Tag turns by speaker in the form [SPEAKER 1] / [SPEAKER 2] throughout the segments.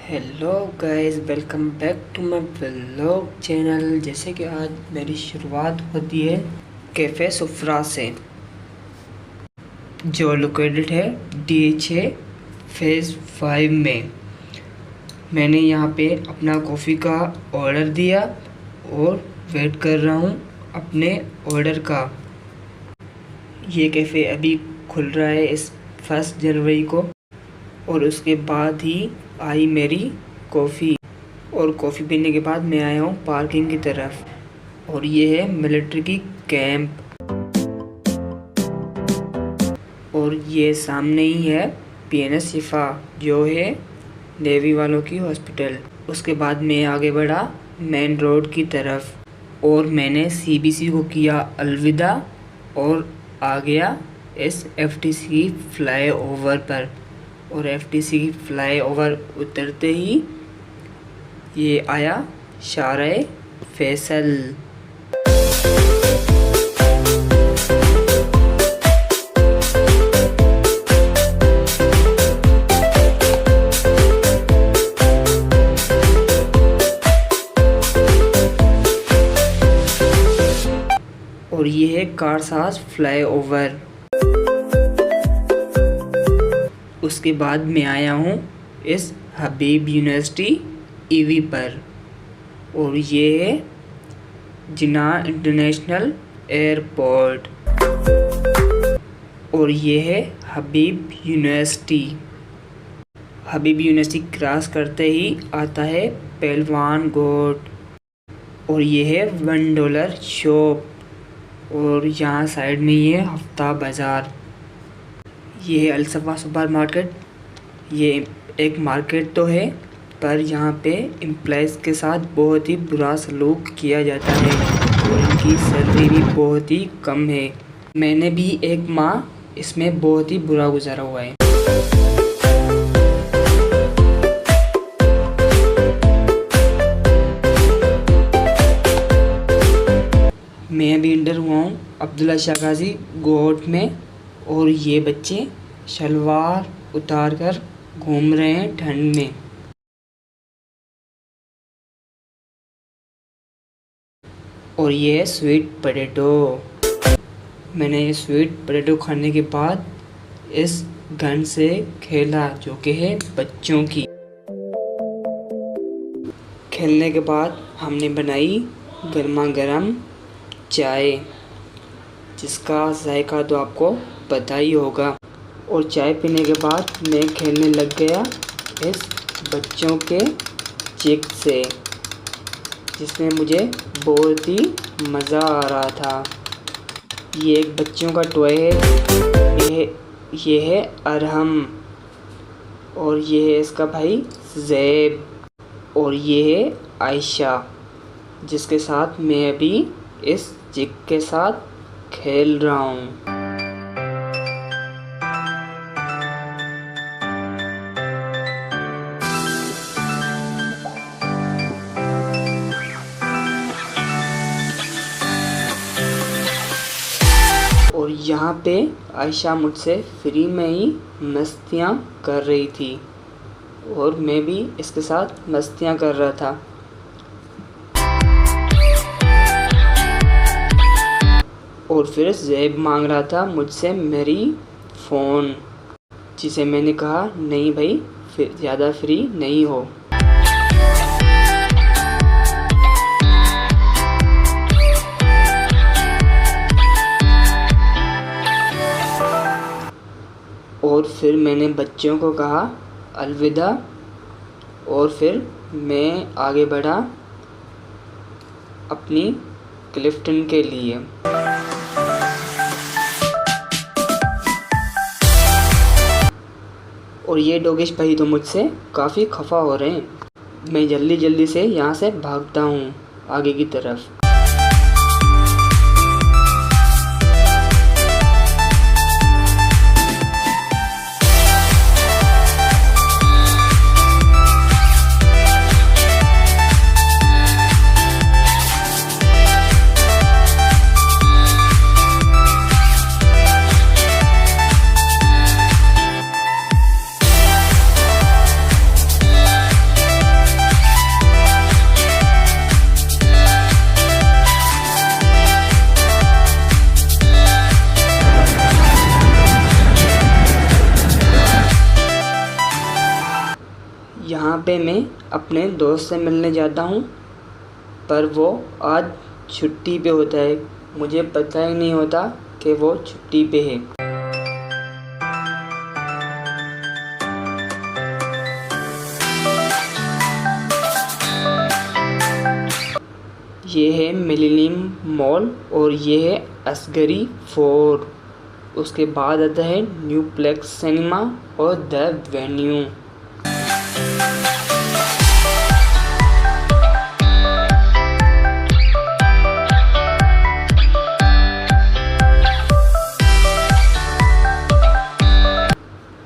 [SPEAKER 1] Hello guys, welcome back to my vlog channel. जैसे कि आज मेरी शुरुआत होती है कैफ़े सुफ्रा से, जो लोकेटेड है DHA फेज़ 5 में। मैंने यहाँ पे अपना कॉफ़ी का ऑर्डर दिया और वेट कर रहा हूँ अपने ऑर्डर का। ये कैफ़े अभी खुल रहा है इस 1 जनवरी को, और उसके बाद ही आई मेरी कॉफ़ी। और कॉफ़ी पीने के बाद मैं आया हूँ पार्किंग की तरफ, और ये है मिलिट्री की कैंप, और ये सामने ही है PNS शिफा, जो है नेवी वालों की हॉस्पिटल। उसके बाद मैं आगे बढ़ा मेन रोड की तरफ, और मैंने CBC को किया अलविदा और आ गया इस FTC फ्लाईओवर पर। और FTC फ्लाईओवर उतरते ही ये आया शारे फैसल। और ये है कारसाज फ्लाईओवर। उसके बाद मैं आया हूँ इस हबीब यूनिवर्सिटी EV पर, और ये है जिन्ना इंटरनेशनल एयरपोर्ट, और ये है हबीब यूनिवर्सिटी। हबीब यूनिवर्सिटी क्रॉस करते ही आता है पहलवान गोट, और ये है $1 शॉप, और यहाँ साइड में ये हफ्ता बाज़ार। ये है अलसफा सुपर मार्केट। ये एक मार्केट तो है, पर यहाँ पे एम्प्लॉइज़ के साथ बहुत ही बुरा सलूक किया जाता है, और इनकी सैलरी भी बहुत ही कम है। मैंने भी एक माह इसमें बहुत ही बुरा गुजारा हुआ है। मैं अभी इंटर हुआ हूँ अब्दुल्ला शाह गाजी गोट में, और ये बच्चे शलवार उतार कर घूम रहे हैं ठंड में। और ये है स्वीट पोटैटो। मैंने ये स्वीट पोटैटो खाने के बाद इस गन से खेला, जो कि है बच्चों की। खेलने के बाद हमने बनाई गर्मा गर्म चाय, जिसका जायका तो आपको पता ही होगा। और चाय पीने के बाद मैं खेलने लग गया इस बच्चों के चिक से, जिसमें मुझे बहुत ही मज़ा आ रहा था। ये एक बच्चों का टॉय है, ये है अरहम, और ये है इसका भाई ज़ैब, और ये है आयशा, जिसके साथ मैं अभी इस चिक के साथ खेल रहा हूँ। और यहाँ पे आयशा मुझसे फ्री में ही मस्तियाँ कर रही थी, और मैं भी इसके साथ मस्तियाँ कर रहा था। और फिर ज़ैब मांग रहा था मुझसे मेरी फ़ोन, जिसे मैंने कहा नहीं भाई, फिर ज़्यादा फ्री नहीं हो। और फिर मैंने बच्चों को कहा अलविदा, और फिर मैं आगे बढ़ा अपनी क्लिफ्टन के लिए। और ये डोगिश भाई तो मुझसे काफ़ी खफा हो रहे हैं। मैं जल्दी जल्दी से यहाँ से भागता हूँ आगे की तरफ। यहाँ पे मैं अपने दोस्त से मिलने जाता हूँ, पर वो आज छुट्टी पे होता है। मुझे पता ही नहीं होता कि वो छुट्टी पे है। ये है मिलेनियम मॉल और ये है असगरी 4। उसके बाद आता है न्यू प्लेक्स सिनेमा और द वेन्यू।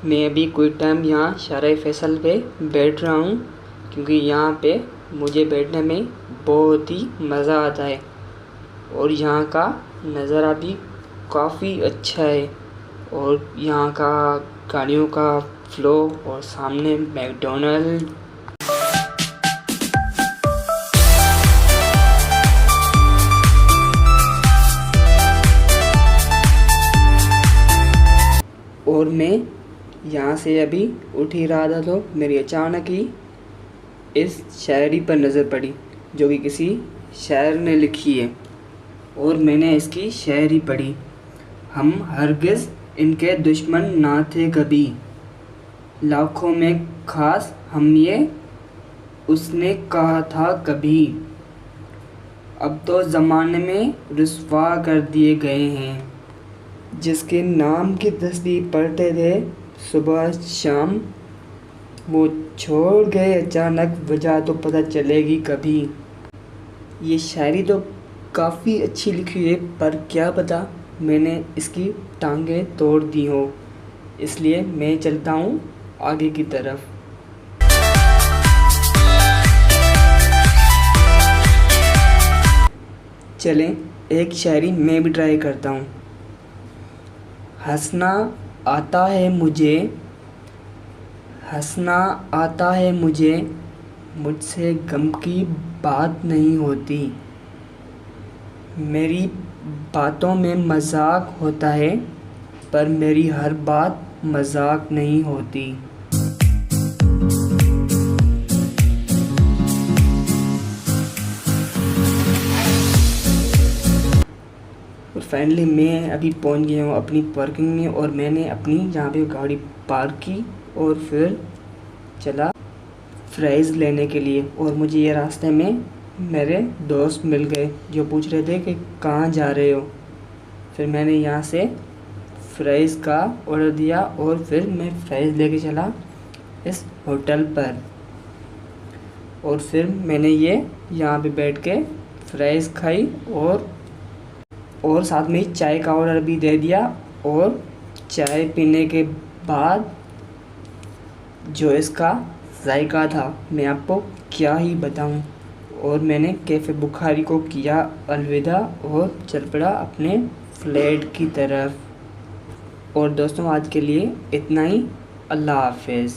[SPEAKER 1] मैं अभी कोई टाइम यहाँ शाराय फैसल पे बैठ रहा हूँ, क्योंकि यहाँ पे मुझे बैठने में बहुत ही मज़ा आता है और यहाँ का नज़ारा भी काफ़ी अच्छा है। और यहाँ का गाड़ियों का फ्लो और सामने मैकडोनल्ड। और मैं यहाँ से अभी उठ ही रहा था तो मेरी अचानक ही इस शायरी पर नज़र पड़ी, जो कि किसी शायर ने लिखी है। और मैंने इसकी शायरी पढ़ी। हम हरगिज़ इनके दुश्मन ना थे कभी, लाखों में खास हम ये उसने कहा था कभी। अब तो ज़माने में रुस्वा कर दिए गए हैं, जिसके नाम की तस्बीह पढ़ते थे सुबह शाम, वो छोड़ गए अचानक, वजह तो पता चलेगी कभी। ये शायरी तो काफ़ी अच्छी लिखी है, पर क्या पता मैंने इसकी टांगें तोड़ दी हो। इसलिए मैं चलता हूँ आगे की तरफ। चलें एक शायरी मैं भी ट्राई करता हूँ। हंसना आता है मुझे, हंसना आता है मुझे, मुझसे गम की बात नहीं होती। मेरी बातों में मजाक होता है, पर मेरी हर बात मजाक नहीं होती। और फाइनली मैं अभी पहुंच गया हूँ अपनी पार्किंग में, और मैंने अपनी जहाँ पे गाड़ी पार्क की और फिर चला फ्राइज़ लेने के लिए। और मुझे ये रास्ते में मेरे दोस्त मिल गए जो पूछ रहे थे कि कहाँ जा रहे हो। फिर मैंने यहाँ से फ्राइज़ का ऑर्डर दिया और फिर मैं फ्राइज़ लेके चला इस होटल पर। और फिर मैंने ये यहाँ पे बैठ के फ्राइज़ खाई और साथ में चाय का ऑर्डर भी दे दिया। और चाय पीने के बाद जो इसका जायका था मैं आपको क्या ही बताऊं। और मैंने कैफ़े बुखारी को किया अलविदा और चल पड़ा अपने फ्लैट की तरफ। और दोस्तों आज के लिए इतना ही। अल्लाह हाफ़िज़।